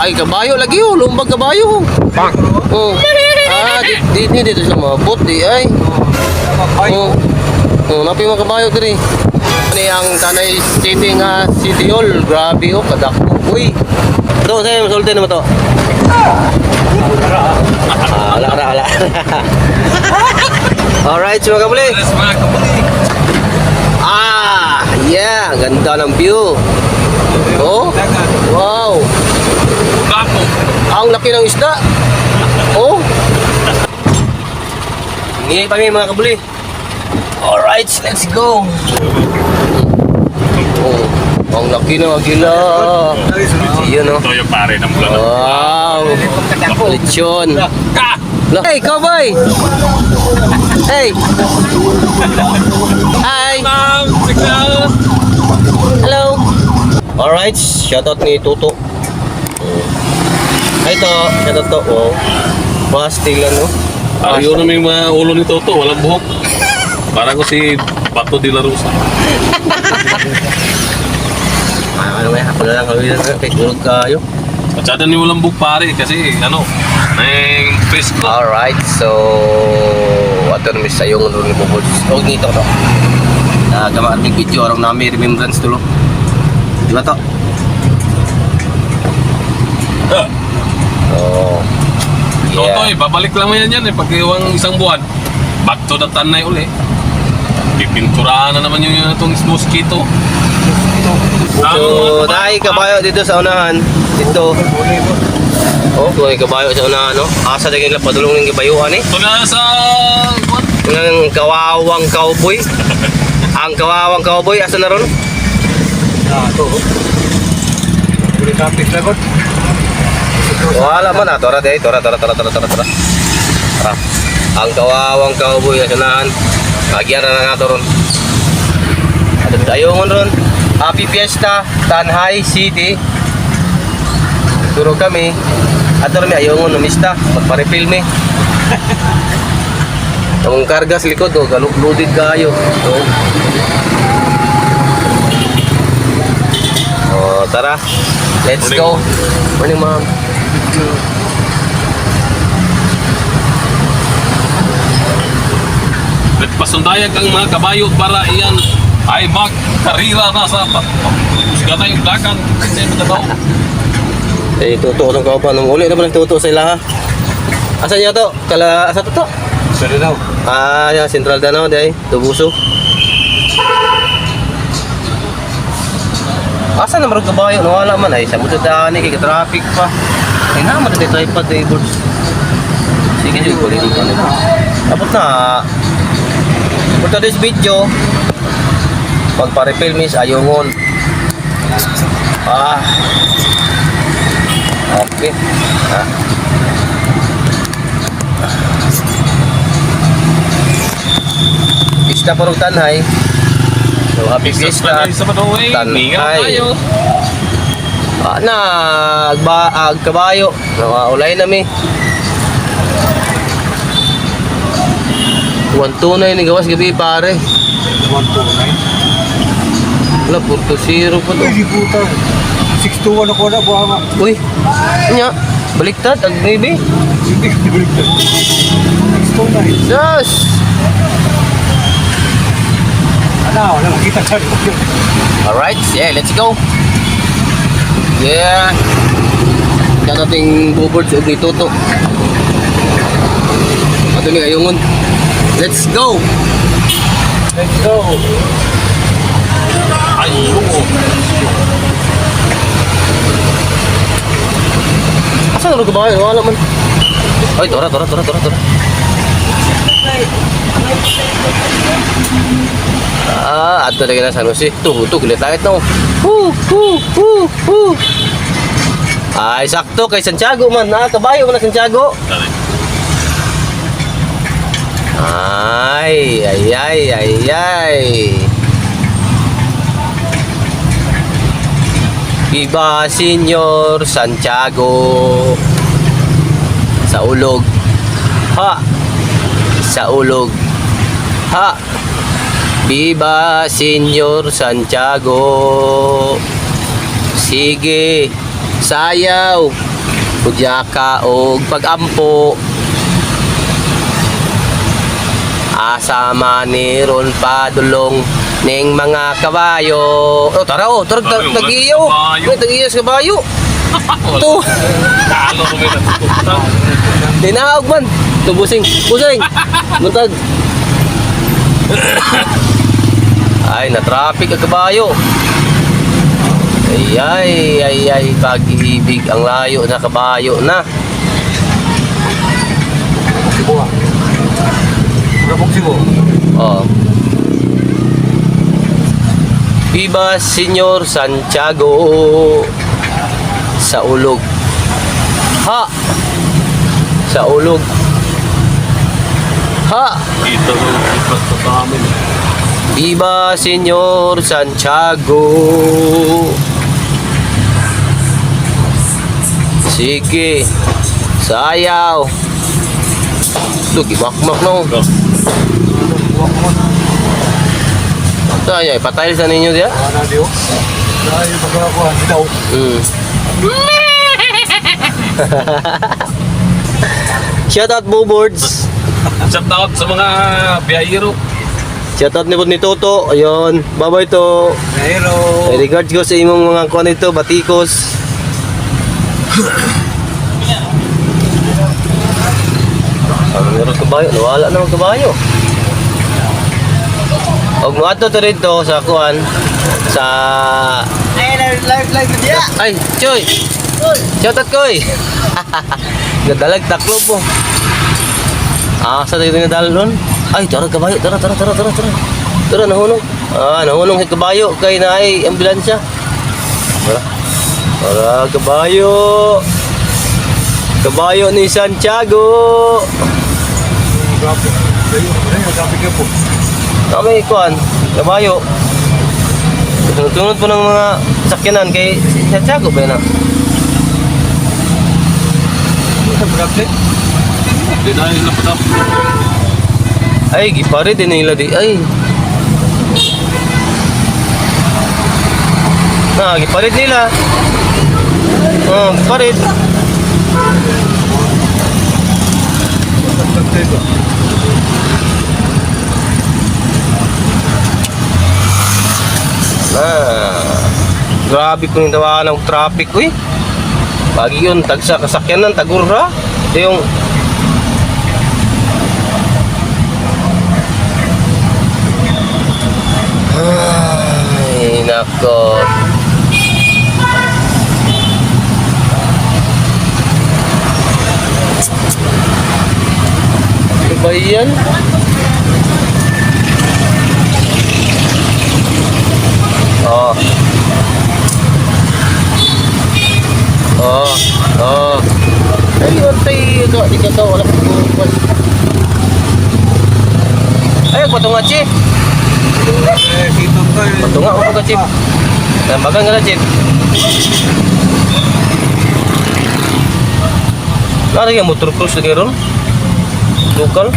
Ay, kabayo lagi oh. Lumbag kabayo. Oh. Dito sa mabot di ay. Oh. Oh, napi mga kabayo diri. Ani ang Tanay City nga City Hall. Grabe oh, kadako. Uy. Ito, sa'yo, masulti naman to. Ala. Alright, mga kabuli. Yeah, ganda ng view. Oh, wow. Ang laki ng isda. Oh. Hingi pa mga kabuli. Alright, let's go. Oh, ang laki ng agila. Yun oh. Ito yung pare ng bulan. Wow. Lechon. Hey, cowboy. Hey. Hi. Hello. Alright, shoutout ni Tuto. Ay, ito, shoutout to. Oh. Pastil ano? Ayaw na may mga ulo ni Toto, walang buhok. Parang ko si Bato de la Rosa. Ano may ako na lang kami na kay tulog kayo. Masyado ni walang buhok pare kasi ano, may fresco. Alright, so ato na may sayong ulo ni Bubos. Huwag nito to. Gamaan may video arang namin remembrance tulo. Di ba to? Oh. Toto babalik lang mo yan pag iwang isang buwan. Back to the Tanay uli. Pipinturahan na naman yung itong mosquito. So, dahil kabayo dito sa unahan. Dito. Oh, kung may kabayo sa unahan, no? Asa na kailang padulong ng kabayuan eh. Ito na sa... Ang kawawang cowboy. Ang kawawang cowboy, asa na ron? Ito. Boleh kapit lah kot. Wala man na, tora. Ang kawawang cowboy sa unahan. Nagyan na nga ito ron. At tayo ron. Happy Fiesta, Tanay City. Turo kami. At rin ayaw mo numista. Magpa-refill me. Ang karga sa likod, oh, loaded kayo. Oh, tara. Let's go. Morning, ma'am. Pasundayag ang mga kabayo para iyan ay magkarira na sa siga tayong dagan. Hindi mo tataw. Tuto ng kaupan. Nung uli naman nagtuto sa ila ha. Asa niya to? Asa to? Sa Danau. Yan, Central Danau day. Tubuso. Asa na marag kabayo? Nawala man ay. Sa muto daan kay traffic pa. Ay naman na tripod day boards. Sige juga ulit dito. Tapos na. For today's video, magpa-refill miss ayungon. Okay. Pista porong Tanay. So happy Pista Tanay. Kabayo. Ulay na mi. 129 ni gawas gabi pare. 149. Wala, 4-0 pa to. Uy, di puta. 621 ako na, buha nga. Uy, nya, baliktad, ag maybe. Hindi ko dibaliktad. 629. Yes! Wala, makita ka rin. Alright, yeah, let's go. Yeah. Yan nating bubord sa ni Toto. Ato ni ayungon. Let's go! Let's go. Ayun. Asa na rin kabayo? Wala man. Ay, tora. Ato na gina San Jose. Gilit langit na. Ay, sakto kay Santiago man. Kabayo man na Santiago. Ay. Viva Senior Santiago sa ulog. Ha. Sa ulog. Ha. Viva Senior Santiago. Sige. Sayaw. Kudyaka o pagampo. Asama ni ron padulong ning mga kabayo. Oh, tara oh, tara tag-iyo. May tag-iyo sa kabayo. To. Talo ko na. Dinaog man. To busing. Busing. Muntag. Ay, na-traffic ang kabayo. Ay, pag-ibig ang layo na kabayo na. Sibo ah. Rabok sibo. Oh. Viva Senyor Santiago sa ulog. Ha! Sa ulog. Ha! Ito sa amin. Viva Senyor Santiago. Sige. Sayaw. Look, imakmak no. Ay, patay sa ninyo diya? Ano diyo? Dahil magkakakuha. Ito. Shout out Boboards. Shout out sa mga biyahero. Shout out ni Toto. Ayun. Bye-bye to. Hello. Regards ko sa imong mga kuha nito, batikos. Ang meron kabayo, nawala na ang kabayo. Og mo ato to rito sa kuan sa Live dia. ay, Choy. Shout out koy. Gadalag taklo po. Sa tayo nadalon. Ay, tara kabayo, tara. Tara nahulong. Nahulong si kabayo kay na ay ambulansya. Tara kabayo. Kabayo ni Santiago. Grabe. Grabe ka po. Kami kuan, kabayo. Tunod po ng mga sakyanan kay Santiago ba na? Grabe. Dinahin na pa. Ay, gipare din nila di. Ay. Giparit nila. Giparit. Grabe kung tawakan ng traffic, uy. Pagi yun, tagsa kasakyanan, tagurra. Ito yung ay, nako. Ano ba yan? Oh. Ay, wantay ito. Di ka ito. Wala ko. Ay, patunga, Chip. Patunga ko ka, Chip. Tambagan ka na, Chip. Nari yung motor cruise lagi ron? Lokal?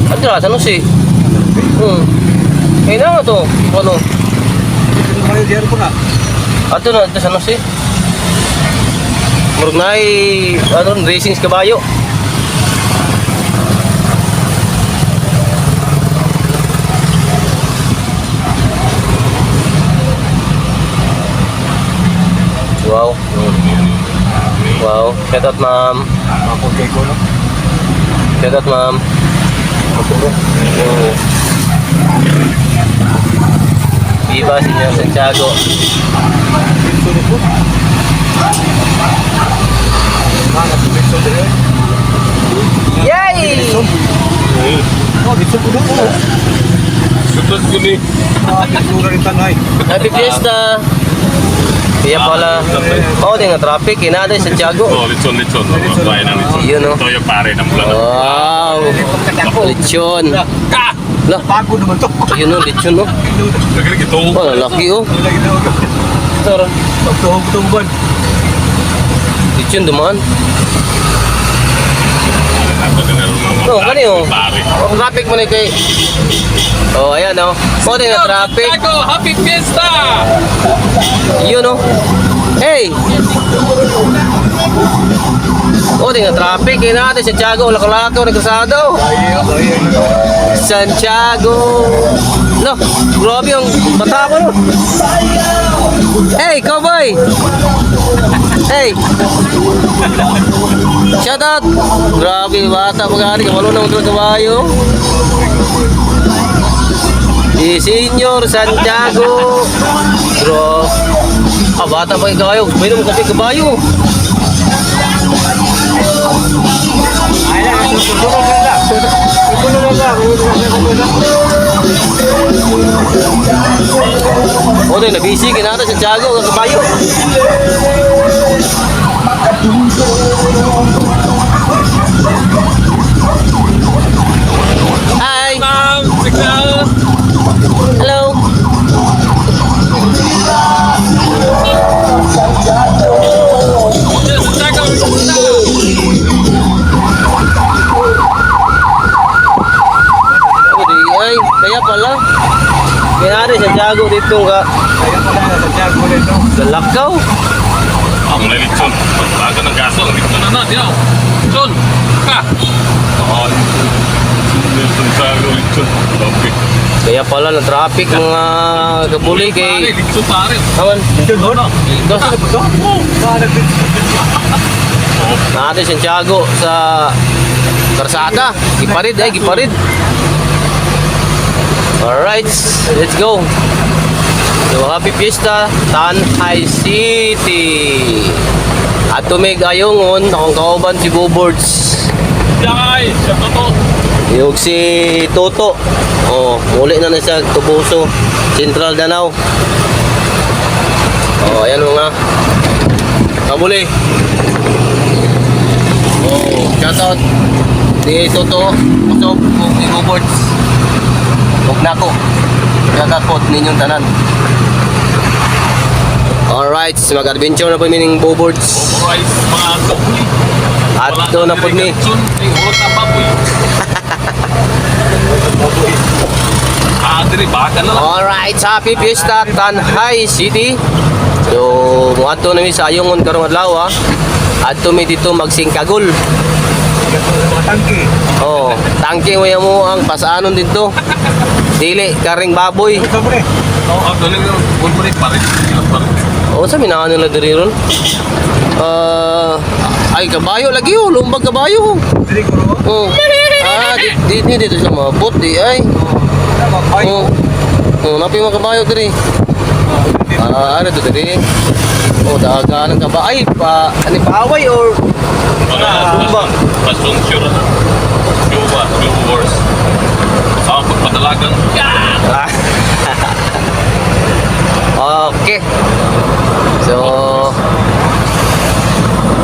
Adra, ano si? Kaya na nga to. Ano? Ato na, ito sa ano si? Murag na ay, racing sa kabayo. Wow. Wow. Shout out, ma'am. Shout out, ma'am. Viva Senyor Santiago. Yay! Sutos ko ni. Happy Fiesta! Kaya pala, di nga traffic, inaday Santiago. Oh, lechon. Bayan ng lechon. Yun, no? Ito yung pare ng bulan. Wow! Lechon. Ka! Lah, Bago naman to. yun no, lechon no. Nagaling ito. Laki oh. Tara, Pagtuhog-tuhugan. lechon dumaan. Kani oh. Pare. Traffic mo na kay. Ayan oh. Di nga traffic. Santiago, happy fiesta! Yun oh. Hey! Oh, tingnan traffic. Kaya natin, Santiago, lako-lako, nagkasado. Santiago. No, grabe yung bata ko, no? Hey, cowboy! Hey! Shout out! Grabe, bata pa gani. Kamalo na mga kabayo. Si Senyor Santiago. Bro. Ah, bata pa yung kabayo. Pwede mo kape kabayo. O, na busy ka natin sa Tiago, ang kabayo. Hi! Hello! Ay, kaya pala. Kaya natin sa Tiago dito ka. Kaya pala na Santiago dito. Galakaw. Ang lalitson. Pagbaga ng gaso. Ang lito na na. Diyaw. Lalitson. Ha! Ay. Santiago lalitson. Okay. Kaya pala na traffic mga kabuli kay... Pare, lalitson pare. Kawan. Dito doon. Dos. Para dito. Natin sa Tiago sa Karsada. Giparid ay, giparid. Alright, let's go. So, happy fiesta, Tanay City. At tumig ayungon, akong kauban si Boboards. Yay! Siya to. Yung si Toto. Oh, muli na na sa Tubuso, Central Danau. Oh, ayan mga kabuli. Oh, shout out di Toto, Kusog, si Boboards. Huwag na ko. Shout out po ninyong tanan. Alright, mag-adventure na po mining Boboards. Alright, mga kabuli. At ito na po ni. Urot na baboy. Diri, baka na lang. Alright, happy fiesta, Tanay City. So, mga ito na sa ayungon karong adlaw ha. At ito dito magsingkagol. Mga tangki. Oh, tangke mo yan mo ang pasaanon dito. Dili, karing baboy. Ito mo eh. Oo, galing yung bulbulit pa rin. O, sa minaan nila diri ron. Ay, kabayo lagi oh, lumbag kabayo. Dili ko ro. Oh. Ah, dito siya mabot di ay. Ay. Oh. Oh, napi mga kabayo diri. Ano to diri? Oh, daga ng kabayo. Ay, ani paaway or Lumba. Pasong sure na. Luba, Wars. Sa pagpadalagan. Okay. So,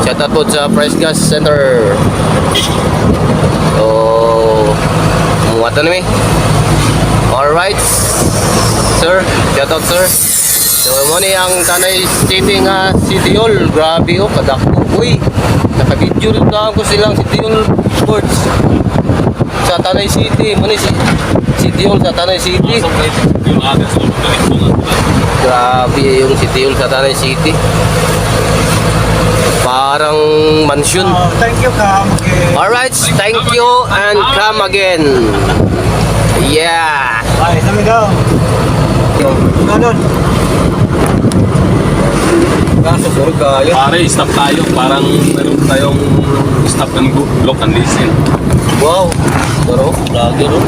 shout out po sa Price Gas Center. So, mga ito namin. Alright, sir. Shout out, sir. So, mo ni ang Tanay City nga City Hall. Grabe oh, kadako. Uy, naka-video rin lang ko silang City Hall Sports. Sa Tanay City. Mo ni City Hall sa Tanay City. Pasong kayo. Yung atin sa lupagalit. Grabe yung City Hall sa Tanay City. Parang mansion. Thank you ka. Alright, thank you and come again. Yeah. Ay, sabi daw. Ganon. Kaso puro kayo. Pare, stop tayo. Parang meron tayong stop and go. Look and listen. Wow. Pero, lagi ro.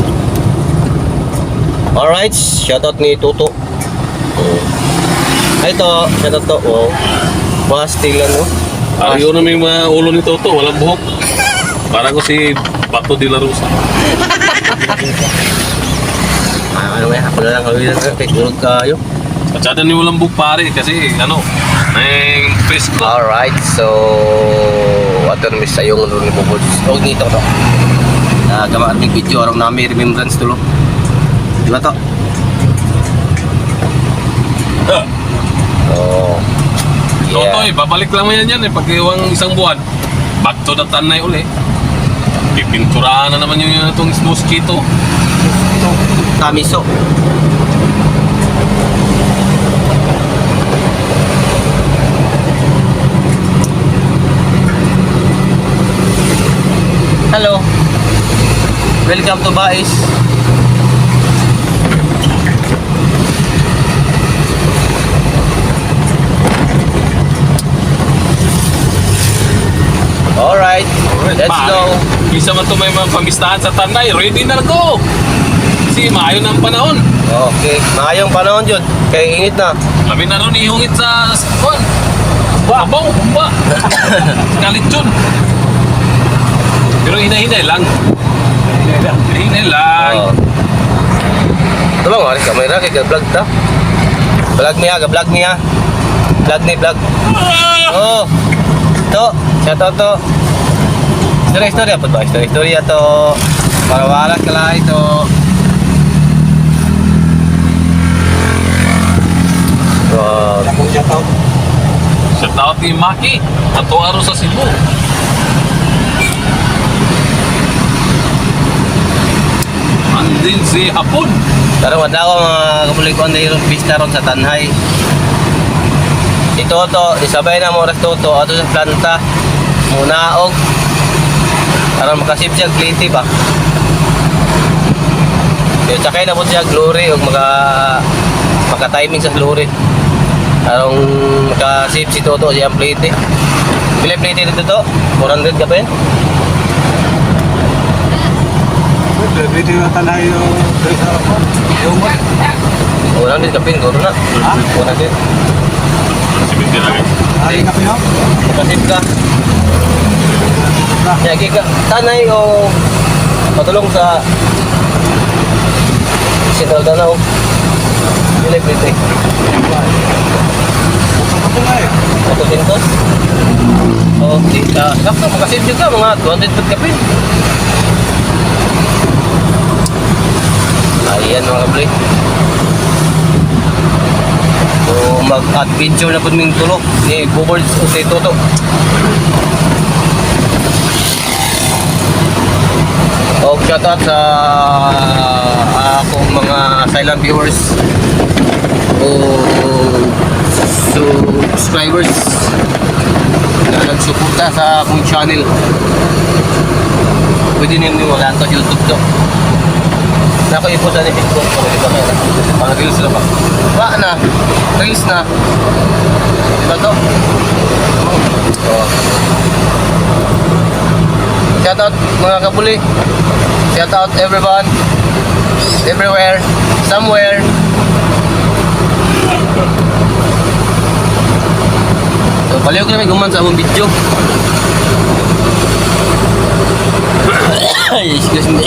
Alright, shoutout ni Toto. Ay, ito, shoutout to. Wow. Pastilan, no? Ayaw na may mga ulo ni Toto. Walang buhok. Parang ko si Bato de la Rosa. Ano may ako na lang kawin na kay puro kayo. Patsada ni walang buhok pare. Kasi ano, may face ko. Alright, so ato na sa yung ulo ni Bubos. Huwag nito to. Gamaan ng video aram namin remembrance tulo. Di ba to? Oh. Toto babalik lang mo yan yan pag iwang isang buwan. Back to the Tanay uli. Pipinturahan na naman yung itong mosquito. Tamiso. Welcome to Bais. Alright, let's go. Isa man to may mga pamistahan sa Tanay, ready na ko. Kasi maayon ang panahon. Okay, maayong panahon yun. Kaya init na. Labi na ron ihungit sa kuwan. Babaw, kumba. Kalitsyon. Pero hinay-hinay lang. Hinay lang. Oh. Ito bang waris kamera kaya vlog ta? Vlog niya, vlog niya. Vlog ni vlog. Oh. To, shout out to. Story apa to? Story to. Para wala kala ito. Wow. Ako siya tao. Shout out ni Maki. Ato aro sa Cebu. Andin si Hapon. Pero wala ko mga kapulikon na yung pista ron sa Tanhay. Ito to, isabay na mo oras to ato sa planta. Munaog. Para makasip siya kliti ba. Yung sakay na po siya glory o maka-timing sa glory. Arong makasip si Toto siyang pliti. Pila pliti dito to? 400 ka pa yun? Pwede na tanay yung sa ako. Yung mo. 400 ka pa yun, guro na. Ha? 400. Simindi na rin. Ay, kape no? Makasip ka. Kaya kika, tanay o patulong sa Central Danao. Pila pliti. Ito nga eh. Ito pintos. Oh, di ka. Sakto, makasip juga mga 200 ka pa yun. Ayan mga kabli. So mag-adventure na po ng tulo ni Bubbles o si Toto. O shoutout sa akong mga silent viewers o subscribers na nagsuporta sa akong channel. Pwede nyo wala to YouTube to. Nako ipo sa ni Facebook ko di ba kaya mga reels na ba? Ba na. Reels na. Diba to? Oh. Shout out mga kabuli. Shout out everyone. Everywhere. Somewhere. So, paliw ko namin guman sa akong video. Excuse me.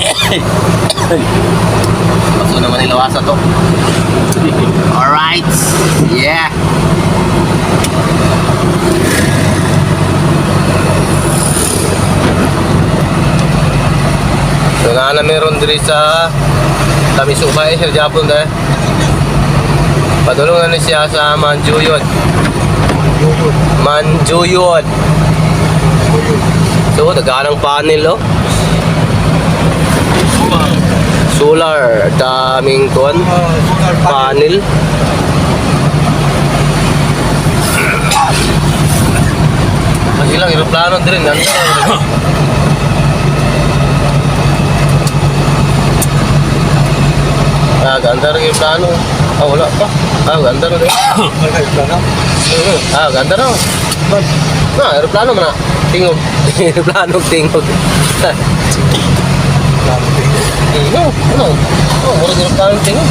Paso naman ilawasa to. Alright. Yeah. So na meron diri sa Tamisubay, Sir Japon dahil padulungan ni siya sa Manjuyod. Manjuyod. So daganang panel oh. Solar, daming kuwan, panel. Ang ilang aeroplano din, ganda. Ganda rin yung plano. Wala pa. Ganda rin. Ganda rin. Aeroplano man na. Tingog. Aeroplano, tingog. Murag aeroplano, tingog.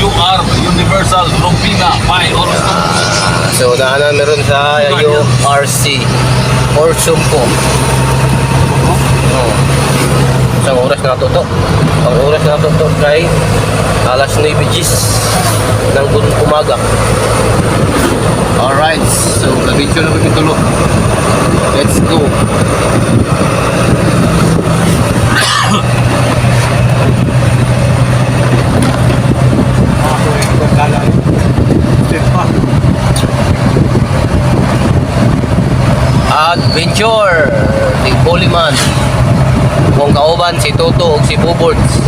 UR, Universal Rompina, may oras na. So, unahan na meron sa URC or Sumpo. Isang oras na ito to. Ang oras na ito kay alas 9 gis ng umaga. Alright, so nabityo na kami tulo. Let's go. Adventure di Poliman. Kung kauban si Toto o si Buboards.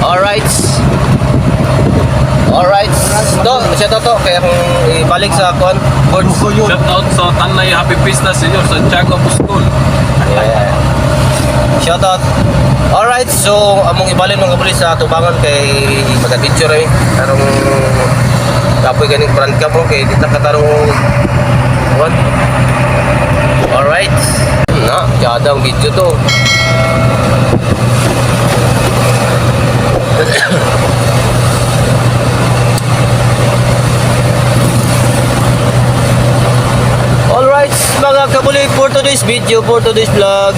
Alright. Alright. To, siya Toto. Kaya kung ibalik sa kon boards. Shout out sa Tanay Happy Pista Senior Santiago Apostol. Yeah. Shout out. Alright, so among ibalin mga kabulis sa tubangan kay pagka-picture eh. Karong kapoy ganing brand ka mo kay dita katarong what? Alright. Na, jadang video to. Alright, mga kabuli, for today's video, for today's vlog.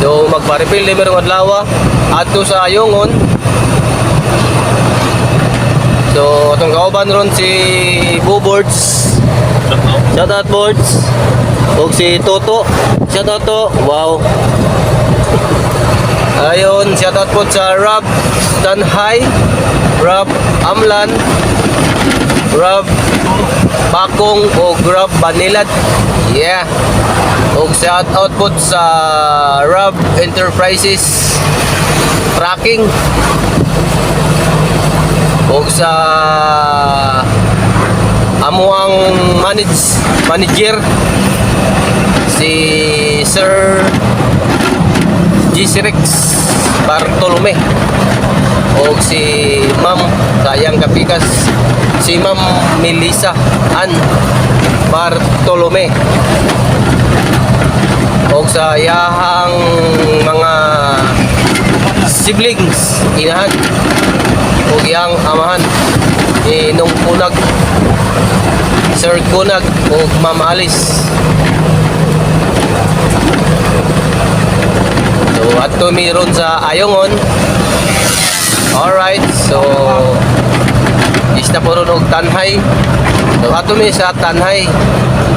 So, magpa-refill din merong adlaw adto sa Ayongon. So, atong kauban ron si Boards. Shout out Boards. Og si Toto. Shout out to. Wow. Ayun, shout out po sa Rob Tanhay, Rob Amlan, Rob Bakong o Rob Banilad. Yeah. Og shout out po sa Rob Enterprises Tracking. Og sa amo ang manager si Sir G-Rex Bartolome o si Ma'am Sayang Kapikas si Ma'am Melissa Ann Bartolome o sa yahang mga siblings inahan o iyang amahan ni Nung Kunag Sir Kunag o Ma'am Alice. So ato meron sa Ayongon. Alright, so isda po ron og Tanhay. So ato mi sa Tanhay.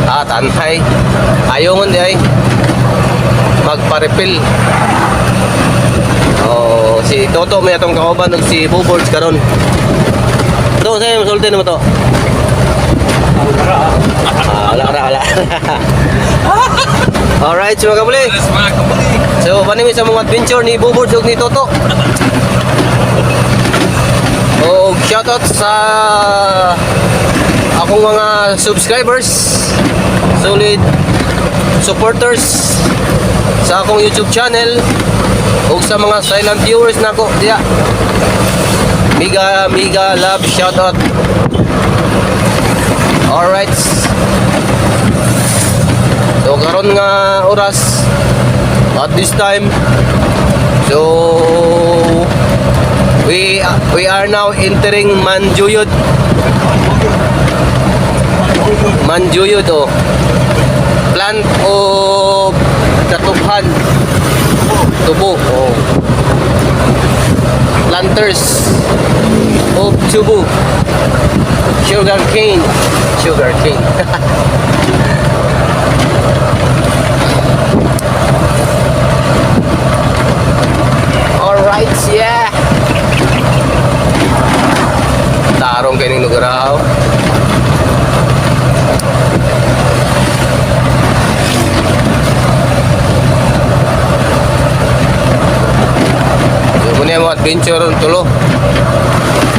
Tanhay. Ayongon di ay magpa-refill. Oh, si Toto may atong kauban og si Boards karon. Ito, sa'yo, masulti naman to. Wala. Alright, so mga kabuli. So, panimi sa mga adventure ni Boards ug ni Toto. Oh, shoutout sa akong mga subscribers, solid supporters sa akong YouTube channel ug sa mga silent viewers nako diya. Mega love shoutout. Alright. So karon nga oras at this time, so we are now entering Manjuyod oh. Plant of Katubhan Tubo oh. Planters of Tubo Sugar cane Alright, yeah. Tarong kaning lugar ako. So, muna yung mga adventure ron tulo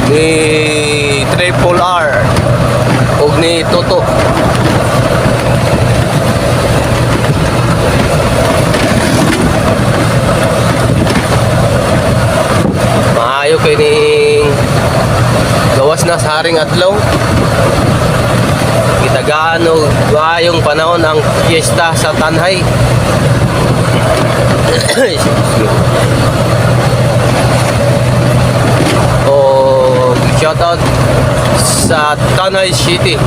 ni Triple R ug ni Toto. Maayo kay ning gawas na sa haring adlaw. Kitagaan og maayong panahon ang fiesta sa Tanhay. Shoutout sa Tanay City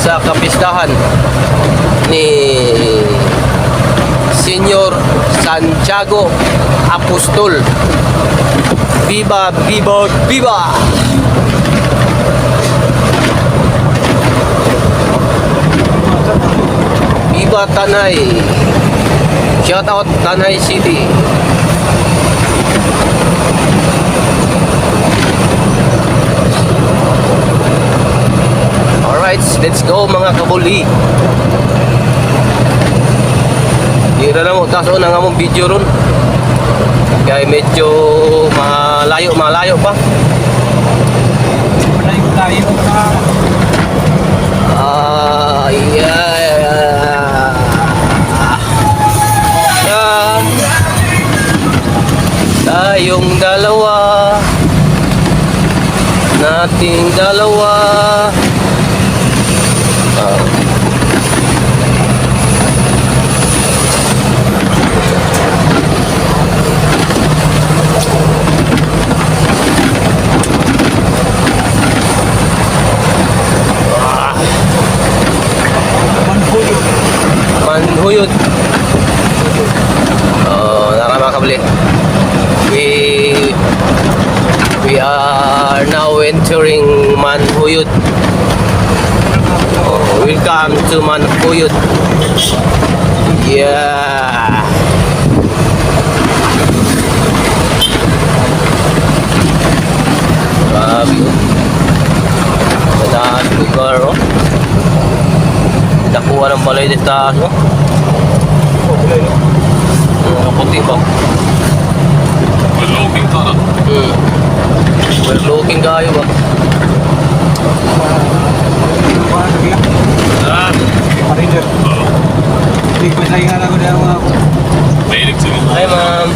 sa kapistahan ni Senyor Santiago Apostol. Viva, viva, viva! Viva Tanay! Shoutout Tanay City. Alright, let's go mga kabuli. Hira na mo, taso na nga mong video ron. Kaya medyo malayo pa. Malayo na. Yeah. Manhuyod. Mga kabali. We are now entering Manhuyod. Welcome to Manhuyod. Yeah. Grabe oh. Mataas lugar oh. Nakuha ng balay dito taas oh. Kaputi ba? Maluging ka na. Well looking kayo ba? Ah, Ranger. Hindi ko sa ingat ako dahil mga mahilig sila. Hi ma'am.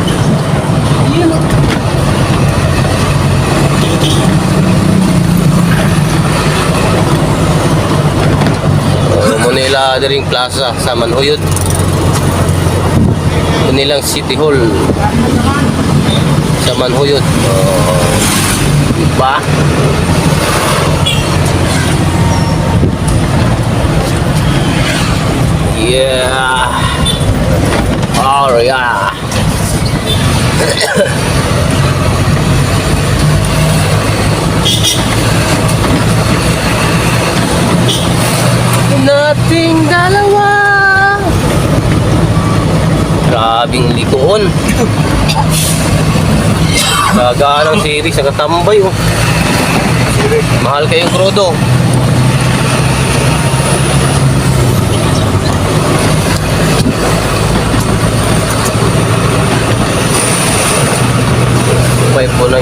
Manila Daring Plaza sa Manhuyod. Manilang City Hall sa Manhuyod. Diba? Yeah. Oh yeah. Nating dalawa. Grabing likoon. Gagaan ang series, nakatambay oh. Mahal kayong krodo. May po na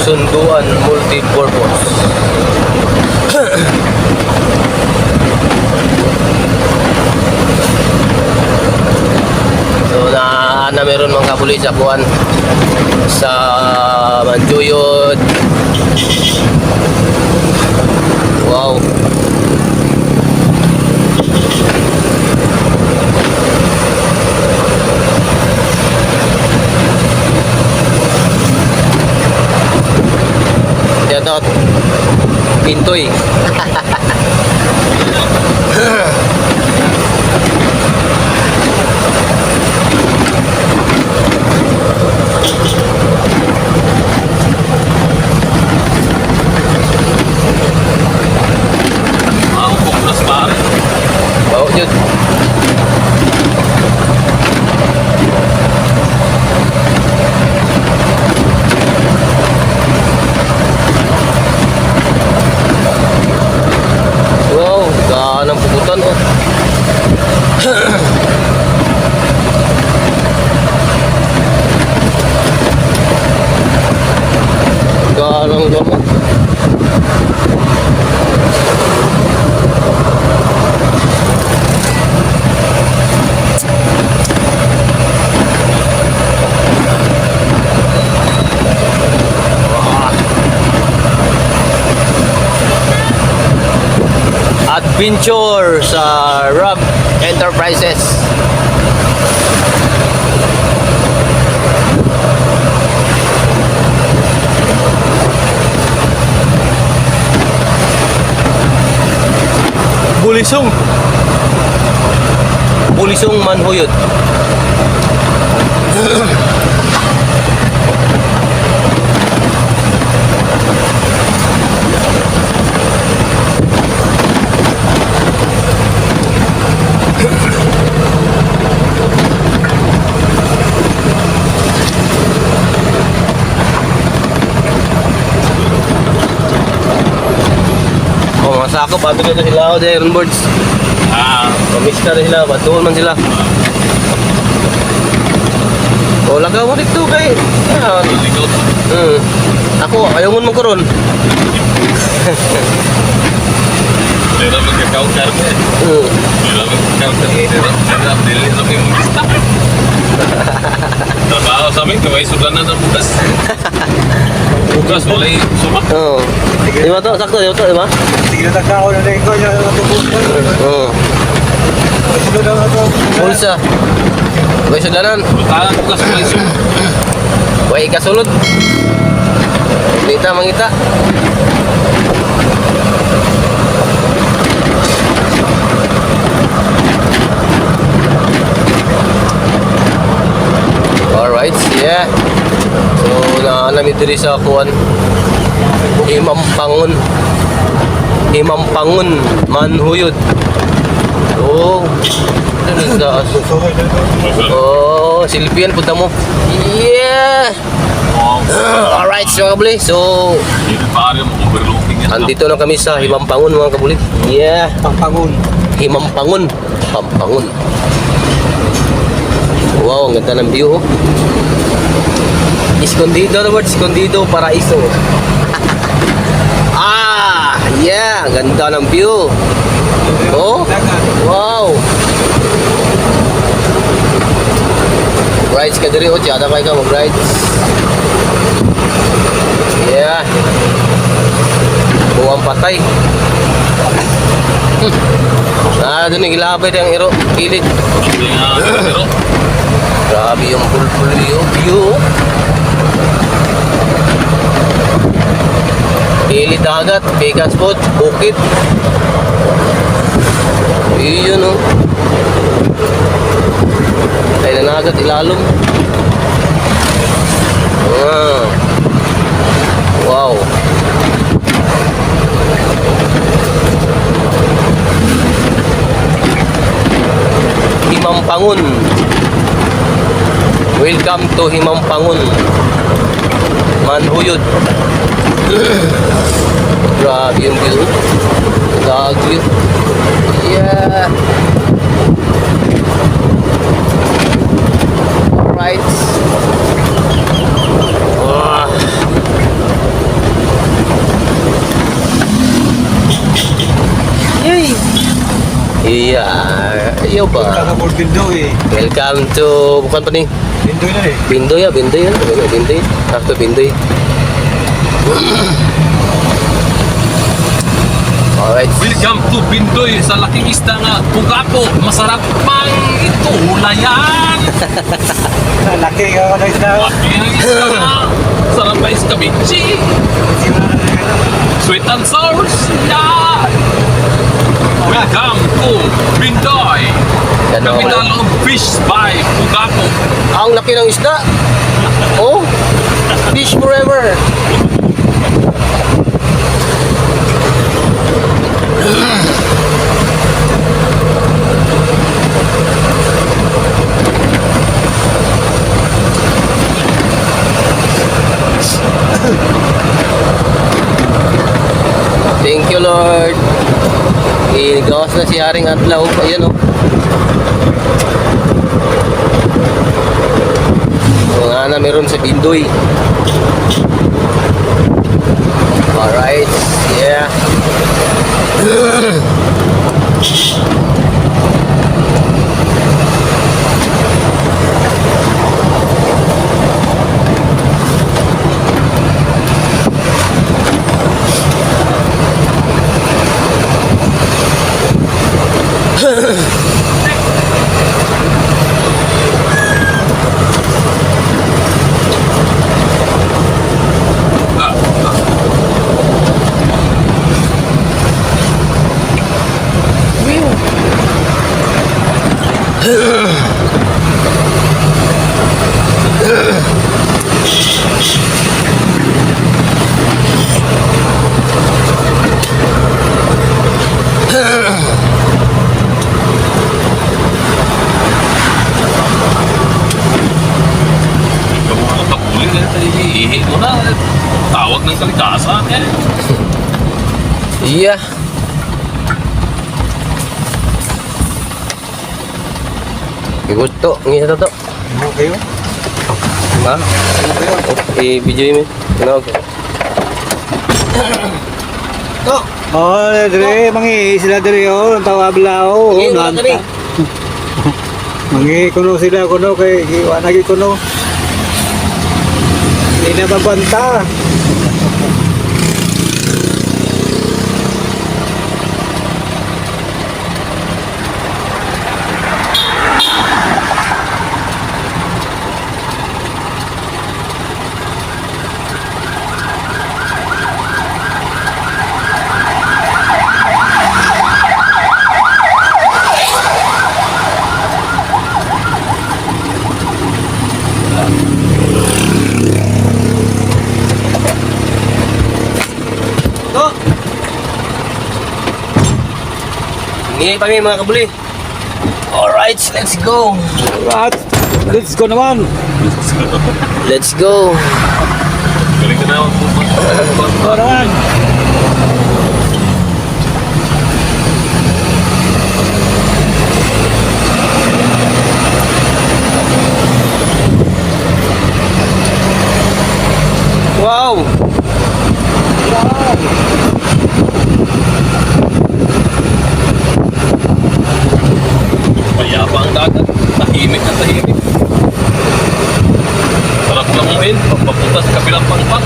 Sunduan Multipurpose. So na meron mga kapulis sa kuan sa Manhuyod. Wow. Shoutout Pintoy. Ang buklas pare. Bawa jud. Wow, gaan ang puputan oh. Gaan ang gamot. Adventure sa Rob Enterprises. Bulisong. Bulisong Manhuyod. Masakop, ato dito sila o the Iron Birds. Mamiss ka rin sila, batuon man sila. O, lagaw mo dito kay. Ako, ayaw mo man karon. Pero magkakaw-kaw ka eh. Pero magkakaw-kaw ka eh. Pero dili na may mugista. Trabaho sa amin, kaway sudan na bukas. Bukas, walay sumak. Oo. Di ba to? Sakto, di ba to? Di ba? Sige na tagkao na rin ko niya natubos ko. Oo. Sige na ito. Pulsa. May sudlanan. Butalan bukas, walay sumak. Way kasulod. Dita mangita. Alright, yeah. So, naalamid diri sa kuwan. Imampangon. Imampangon. Manhuyod. Oh. Oh, Silvian, punta mo. Yeah. Alright, mga kabuli. So, Hindi pa rin overlooking yan. andito na kami sa Himampangon, mga kabuli. Yeah. Pangpangon. Himampangon. Pampangon. Wow, ang ganda ng view. Oh. Escondido na word, Escondido, Paraiso. Ah, yeah, ganda ng view. Oh, wow. Rides ka diri, oh, tiyada kayo ka mag-rides. Yeah. Buwang patay. Ah, doon yung ilabay yung iro, kilid. Hindi nga, pero Grabe yung pulpul yung view. Kilid dagat, vegan spot, bukid. Iyon oh. Ay nanagat ilalom. Ah. Wow. Himampangon. Welcome to Himampangon. Manhuyod. Grabe yung view. Gagawin. Yeah. Alright. Wow. Yay. Iya, iyo ba? Kakabol Bindoy. Welcome to bukan pa ni Bindoy na eh. Bindoy ya, Bindoy ya, Bindoy. Sakto Bindoy. Alright. welcome to Bindoy sa laking isda nga Pugapo. Masarap mang ito ulayan. Laki ka ka na isda. Laking isda nga. Sarap pa iskabichi. Sweet and sour sila. Welcome to Bindoy. Ano? Capital of Fish by Pugapo. Ang laki ng isda. Oh. Fish forever. Thank you, Lord. Gawas na si Haring Adlaw. Ayan, oh. Mga na meron sa Bindoy. Alright. Yeah. Ihi mo na. Tawag ng kalikasan eh. Iya. Igusto, ngisa to. Ano kayo? Ha? Ano kayo? I-video mo. Ano? To. Oh, dre, mangi sila dre oh, tawabla oh. Mangi wala kami. Mangi kuno sila kuno kay iwa lagi kuno. Hindi na babanta. Ingay pa mga kabuli. Alright, let's go. Alright, let's go naman. Let's go. Galing ka na. Let's go naman. Wow. Mayapa ang dagat. Tahimik na tahimik. Sarap lang mo rin. Pagpapunta sa kabilang pangpak.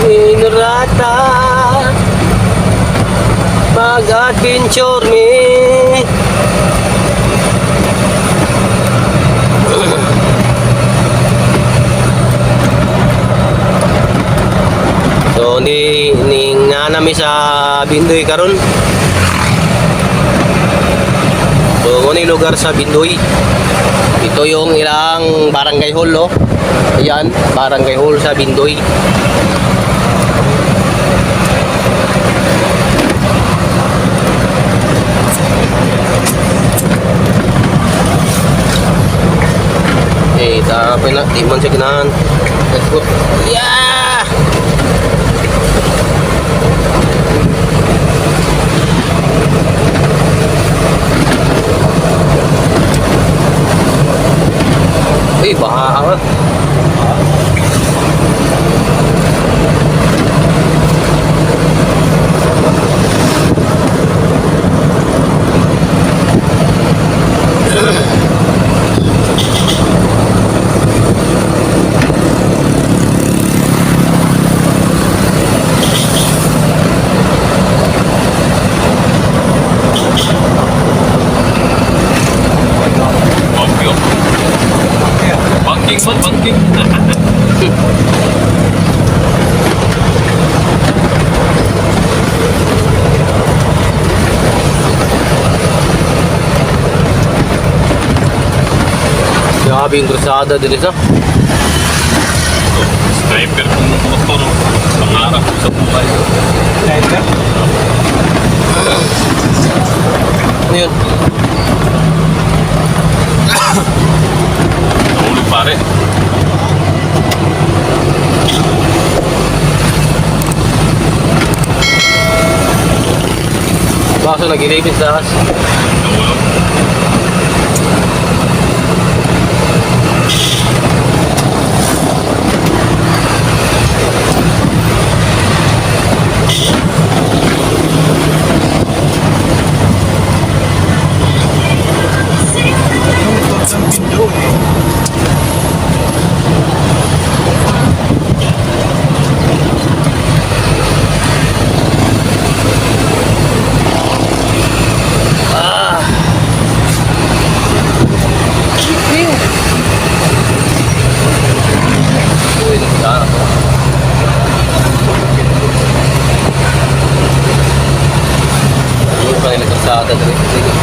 Inurata mag-adventure me. So ni nga nami sa Bindoy karon. So ni lugar sa Bindoy. Ito yung ilang barangay hall, no? Ayan, barangay hall sa Bindoy. Eh, tapi na, di man siya ginahan. Let's go. Yeah! Uy, baha ka. Banking. Grabe yung krusada din isa. Sniper kung motor. Pangarap ko sa buhay. Sniper? Ano yun? Nahulog pare. Baso nag-ilipin sa taas. Nahulog.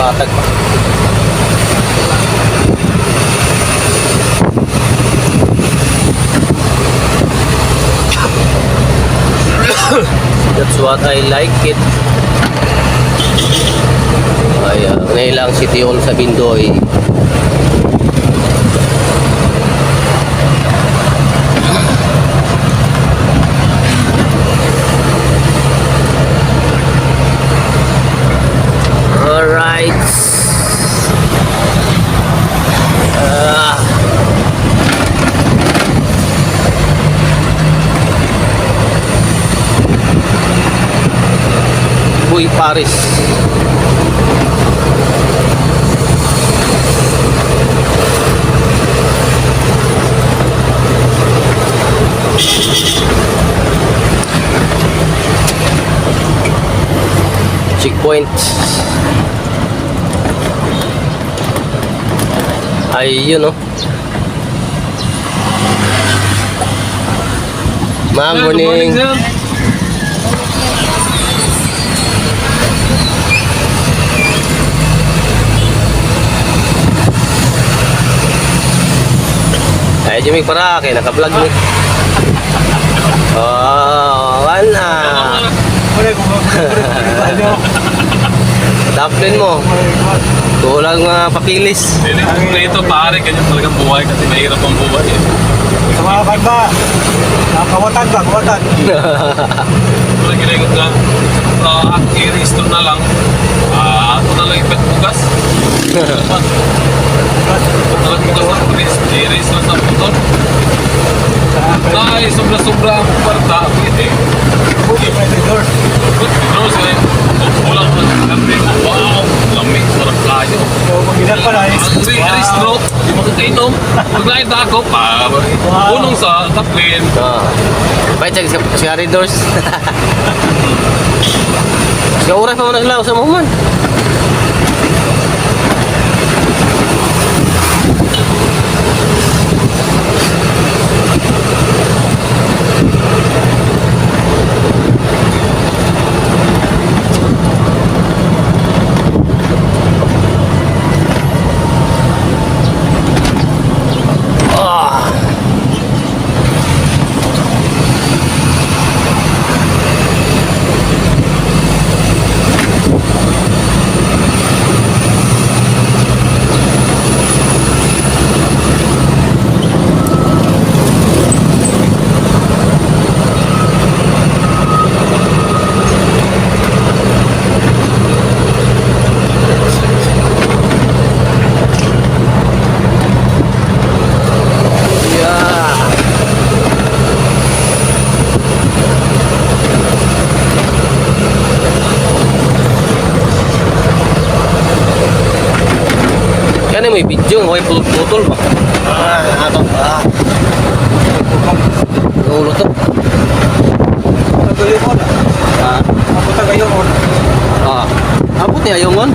Patag pa. That's what I like it. Ay, nailang City Hall sa Bindoy. Alright. Uy, Paris. Checkpoint. Ay, yun oh. Ma'am, Good morning, morning. sir. Ay, Jimmy, para kay naka-vlog ni. Oh, wala. Wala ko ano. Daplin mo. Kulang pakilis. Hindi, kompleto pare, ganyan talagang buhay kasi mahirap ang buhay eh. Sa mga kanta. Kawatan ba? Kawatan. Wala ginagawa ka. I-restore na lang. Ako na lang ipet bugas. Ito na lang bugas ang pulis. I-restore sa motor. Dahil sobra-sobra ang kwarta. Pwede. Pero sila, kulang pa ng kape. Wow! Lamig, sarap kayo. So, mag-inat pa na eh. Ang restore, di makakainom. Paglain na ako, punong sa taplin. Baik cek si Aridors. Si oras pa mo na sila sa Muhammad. Yan may video, may putol pa. Ulo to. Naguli mo na. Ako tagayo mo. Abot niya yung on.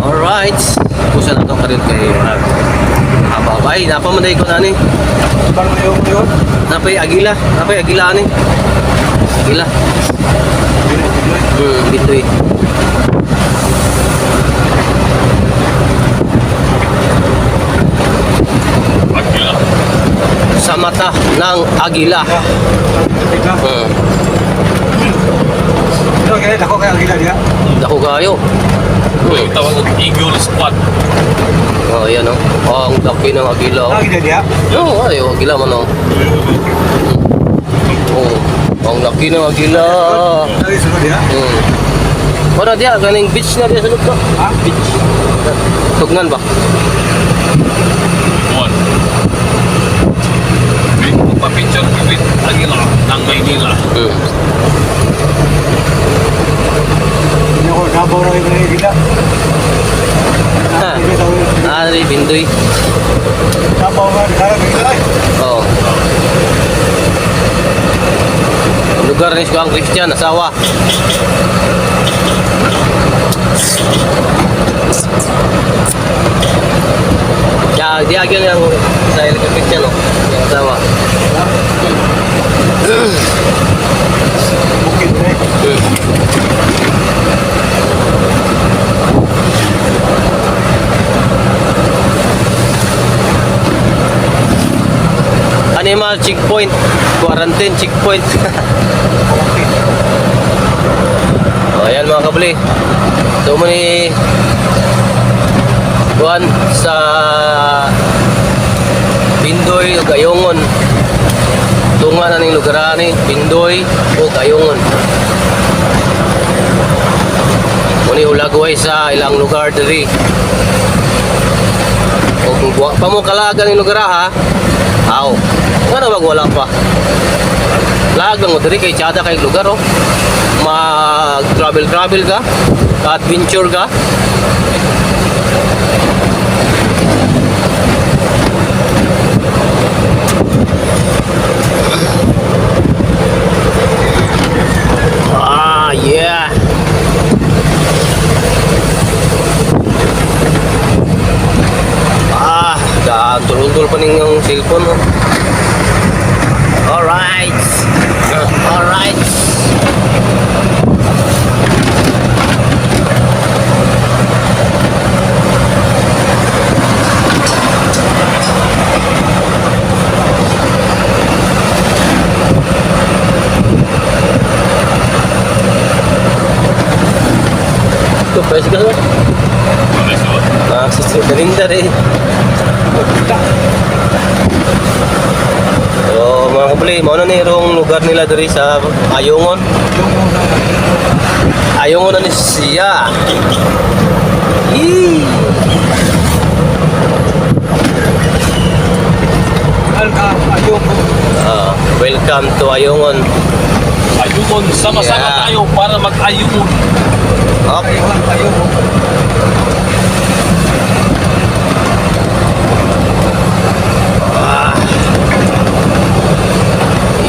Alright. Kusa na itong karin kay Ababay. Napamanday ko na ni. Parang ayaw mo yun. Napay Agila. Napay Agila ni. Agila. Bitoy. Agila. Sa mata ng Agila. Ika. Pero kaya ako kaya ang gila niya. Dako kayo. Yung tawag ng Eagle Squad. Oh, yan oh. Oh, ang laki ng Agila. Ang gila niya. Oh, ayo, Agila man oh. Oh, ang laki ng Agila. Ang isunod niya. Wala dia, ganing beach na dia sunod ko. Ha? Beach. Tugnan ba? One. Pa-picture with Agila ng Maynila. Hindi ako nabaw na yung gila. Ari Bindoy. Nabaw nga. Narang gila ay. Oh. Lugar ni Suang Christian, asawa. Ya, dia agyan yang saya Christian oh, yang asawa. Bukid na eh. Animal checkpoint, quarantine checkpoint. O, ayan mga kabuli. Ito mo ni Juan sa Pindoy o Gayongon. Tunga na ning lugar ni Pindoy o Gayongon. Muni ulagway sa ilang lugar diri. O kung pa mo kalagan ning lugar ha. Aw. Ano ba wala pa? Lagang mo diri kay tsada kay lugar oh. Mag-travel ka, adventure ka. Ah, yeah. Tulol pa ning yung cellphone mo. Alright. Alright. Ito, price ka ba? Kalindar eh. So mga kabuli, mauna na yung lugar nila diri sa Ayungon. Ayungon na ni siya. Yee! Welcome to Ayungon. Ayungon, sama-sama Yeah. tayo para mag-ayungon. Okay.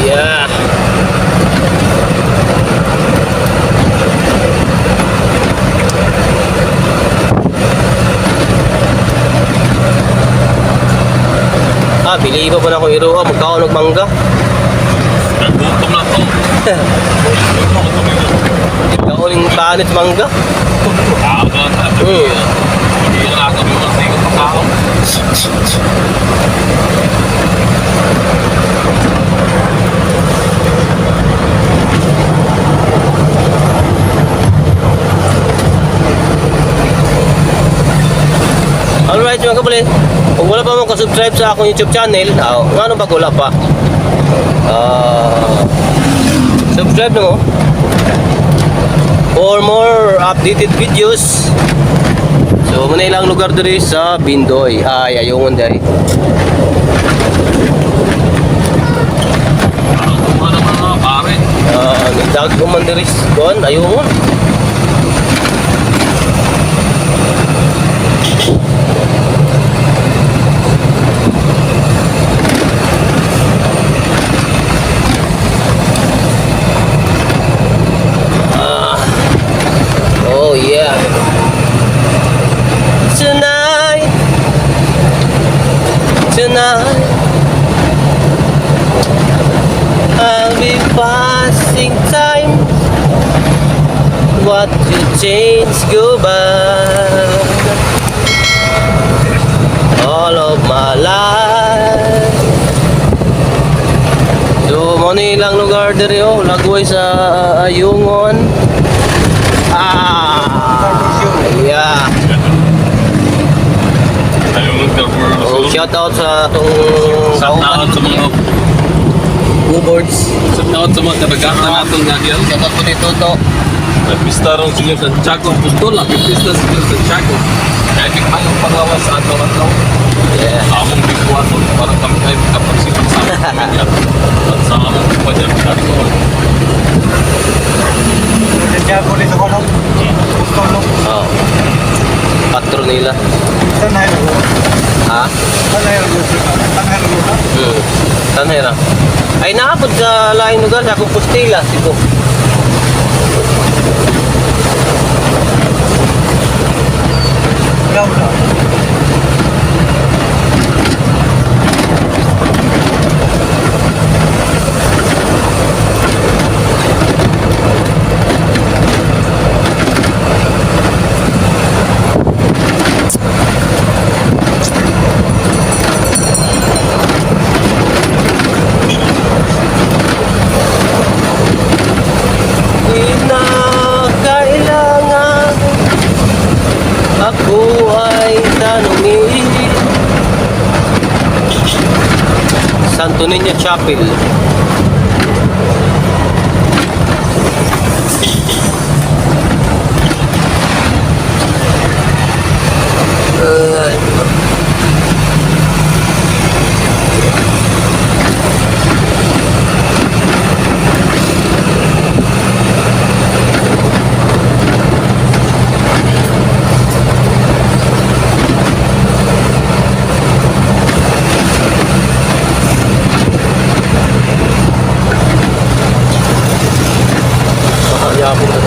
Yeah. Bili pa na akong iruha, magkaon ng mangga. Nagutom na to. Magkaon ng tanit mangga. Agad na. Hindi na kami mag-tingin ng tao. Alright mga kabuli, kung wala pa mong subscribe sa akong YouTube channel, ano ba wala pa? Subscribe na mo for more updated videos. So muna ilang lugar diri sa Bindoy, Ayungon diri. Ano naman mga pare? Nagdag ko man diri doon, Ayungon. Oh yeah. Tonight I'll be passing time. What you change go back. All of my life. So mo ni ilang lugar diri oh, lagway sa Ayungon. Yeah. Ayungon ka for Oh, shout out sa itong shout out sa mga boards. shout out sa mga kabagatan natin nga yan. Shout out po dito to. Nagpista rin Señor Santiago Apostol, nagpista Señor Santiago. Kahit mayong pangawas sa ato-ato. Yeah. Among bigwason para kami kayo kapagsipan sa among pamilya. At sa among kumpanya kami ko. Santiago dito ko no? Gusto no? Oh. Patro nila. Saan na yun? Ha? Saan na yun? Saan na yun? Tanhera. Ay naabot sa laing lugar sa akong Pustila, Cebu. Ikaw na. Santo Niño Chapel. Yakap na.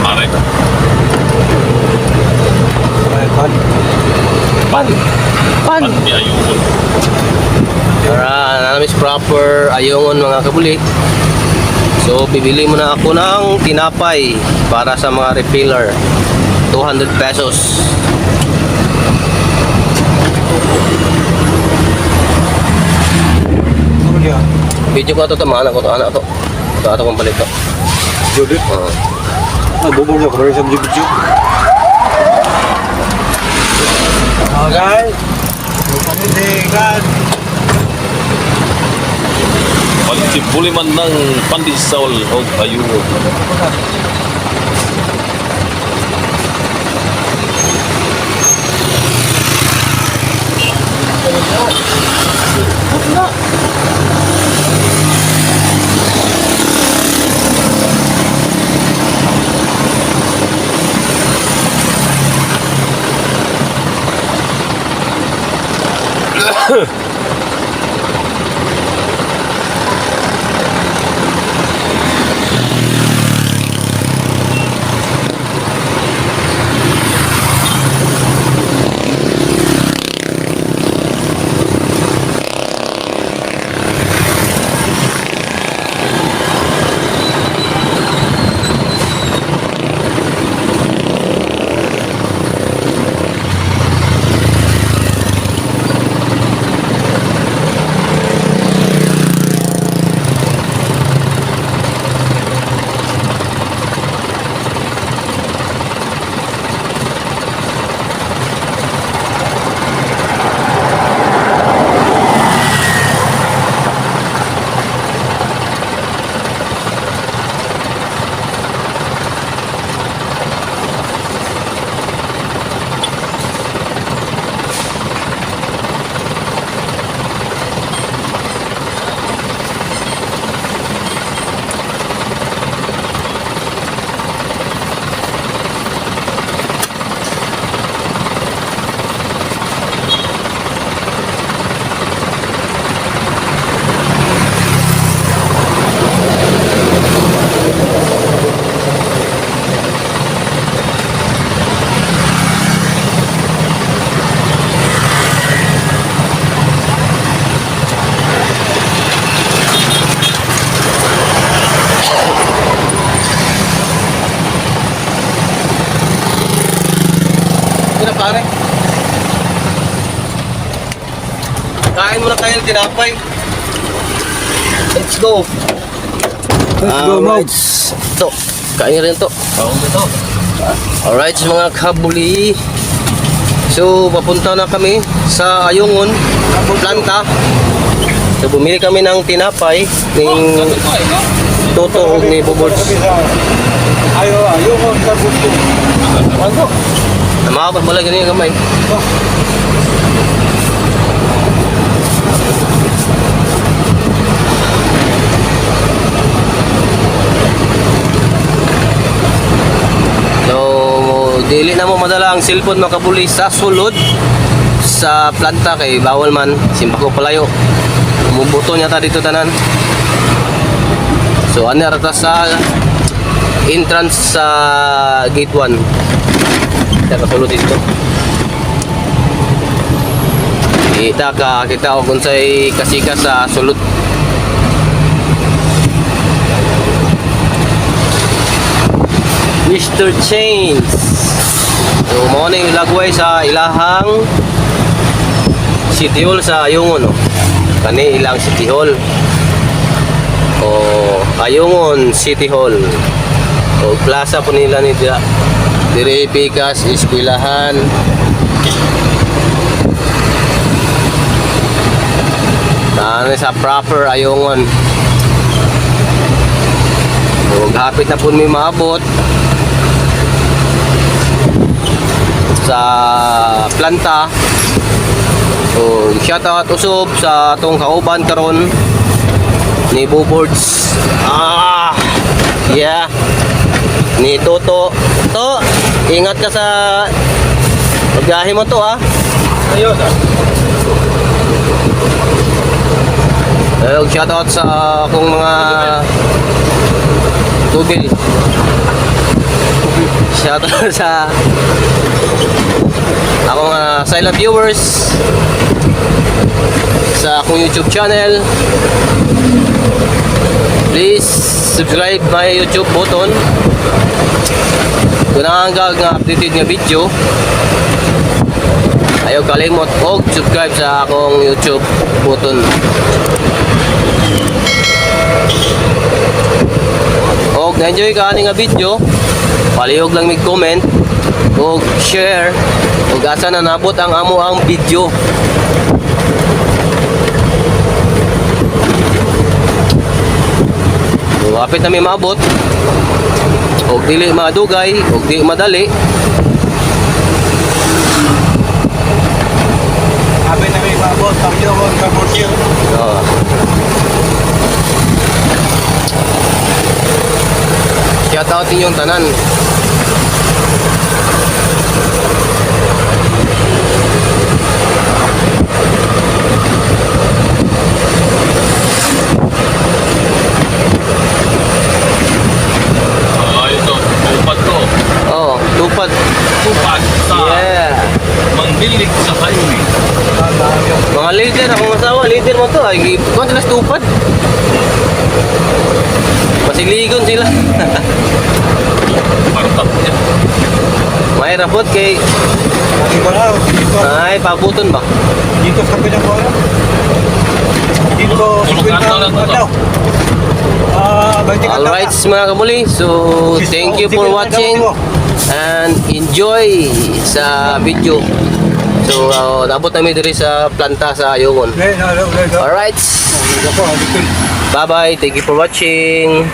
Pare. Pan. Pan. Pan. Di ayun. Para namin proper ayungon mga kabuli. So bibili muna ako ng tinapay para sa mga refiller. 200 pesos. Ano niya? Video ko ito mga anak ko to. Ito kong balik to. Judith. Bubog niya. Kaya sa video. Okay. Panindigan. Pagtibuli man ng pandisol o ayun. Pare. Kain muna kayo ng tinapay. Let's go. Let's go, Mob. Ito, kain rin to. Alright, mga kabuli. So, papunta na kami sa Ayungon, Planta. So, bumili kami ng tinapay ng Toto o ni Bubods. Ayaw mo sa gusto. Ano? Namakapat pala ganyan yung kamay. So, dili na mo madala ang cellphone mga kabuli sa sulod sa planta kay bawal man. Simpa ko palayo. Umubuto niya ta dito tanan. So, ano rata sa entrance sa gate 1. Kasulod dito. Kita og unsay kasika sa sulod. Mr. Chains. So mo na yung lagway sa ilahang City Hall sa Ayungon, no. Kani ilang City Hall. O Ayungon City Hall. O plaza po nila ni dire pikas eskwelahan. Tani sa proper Ayungon. So, hapit na po may maabot sa planta. So, shout out usop sa atong kauban karon ni Boboards. Yeah. Ni Toto. To, ingat ka sa pagbiyahe mo to Ayun. shout out sa akong mga tubil. Shout out sa akong silent viewers sa akong YouTube channel. Please subscribe my YouTube button. Kung nakangag nga updated nga video, ayaw kalimot og subscribe sa akong YouTube button. Og na-enjoy ka ani nga video, palihog lang mig-comment og share og asa na nabot ang amo ang video. So, hapit na may maabot og dili madugay og di madali. Sabi na may babot, tayo ko ang kabutyo. Shout out inyong tanan. Ito, tupad to. Oh, tupad. Tupad sa Yeah. Mangdilig sa highway. Mga leader, akong asawa, leader mo to. Ay, kung sila tupad. Masiligon sila. Partap niya. May rapot kay... Lagi ko na, dito. Ay, pabuton ba? Dito sa pinagwala. Dito, Tulog kanto lang to. daw. 20 kanto. Alright mga kamuli, so thank you for watching and enjoy sa video. So nabot namin diri sa planta sa Ayungon. Alright, bye bye, thank you for watching.